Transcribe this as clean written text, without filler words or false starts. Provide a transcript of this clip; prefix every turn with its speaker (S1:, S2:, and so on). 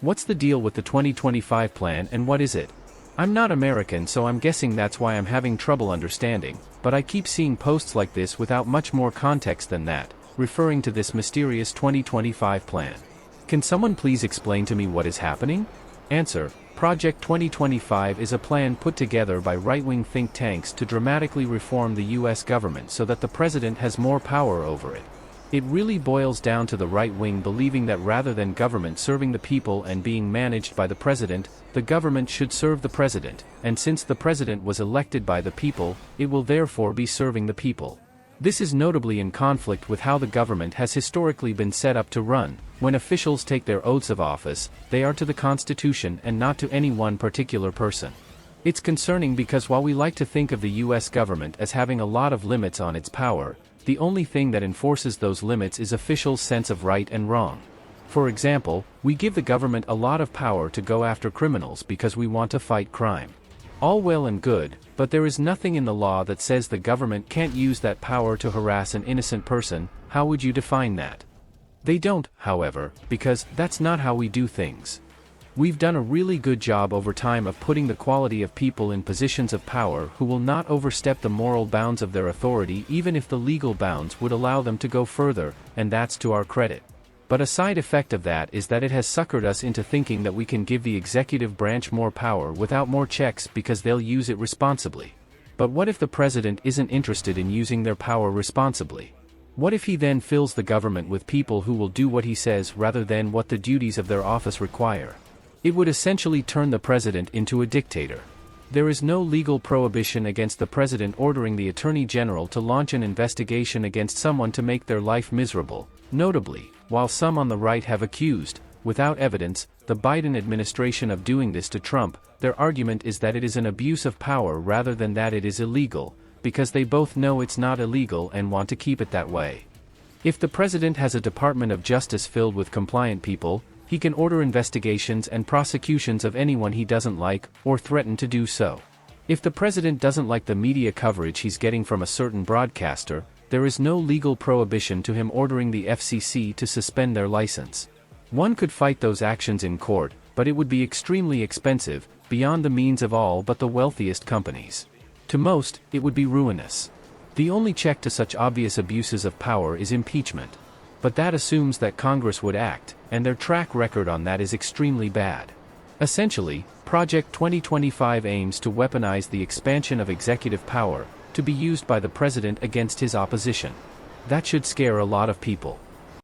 S1: What's the deal with the 2025 plan and what is it? I'm not American, so I'm guessing that's why I'm having trouble understanding, but I keep seeing posts like this without much more context than that, referring to this mysterious 2025 plan. Can someone please explain to me what is happening? Answer: Project 2025 is a plan put together by right-wing think tanks to dramatically reform the US government so that the president has more power over it. It really boils down to the right wing believing that rather than government serving the people and being managed by the president, the government should serve the president, and since the president was elected by the people, it will therefore be serving the people. This is notably in conflict with how the government has historically been set up to run. When officials take their oaths of office, they are to the Constitution and not to any one particular person. It's concerning because while we like to think of the US government as having a lot of limits on its power, the only thing that enforces those limits is officials' sense of right and wrong. For example, we give the government a lot of power to go after criminals because we want to fight crime. All well and good, but there is nothing in the law that says the government can't use that power to harass an innocent person. How would you define that? They don't, however, because that's not how we do things. We've done a really good job over time of putting the quality of people in positions of power who will not overstep the moral bounds of their authority even if the legal bounds would allow them to go further, and that's to our credit. But a side effect of that is that it has suckered us into thinking that we can give the executive branch more power without more checks because they'll use it responsibly. But what if the president isn't interested in using their power responsibly? What if he then fills the government with people who will do what he says rather than what the duties of their office require? It would essentially turn the president into a dictator. There is no legal prohibition against the president ordering the attorney general to launch an investigation against someone to make their life miserable. Notably, while some on the right have accused, without evidence, the Biden administration of doing this to Trump, their argument is that it is an abuse of power rather than that it is illegal, because they both know it's not illegal and want to keep it that way. If the president has a Department of Justice filled with compliant people, he can order investigations and prosecutions of anyone he doesn't like, or threaten to do so. If the president doesn't like the media coverage he's getting from a certain broadcaster, there is no legal prohibition to him ordering the FCC to suspend their license. One could fight those actions in court, but it would be extremely expensive, beyond the means of all but the wealthiest companies. To most, it would be ruinous. The only check to such obvious abuses of power is impeachment. But that assumes that Congress would act, and their track record on that is extremely bad. Essentially, Project 2025 aims to weaponize the expansion of executive power, to be used by the president against his opposition. That should scare a lot of people.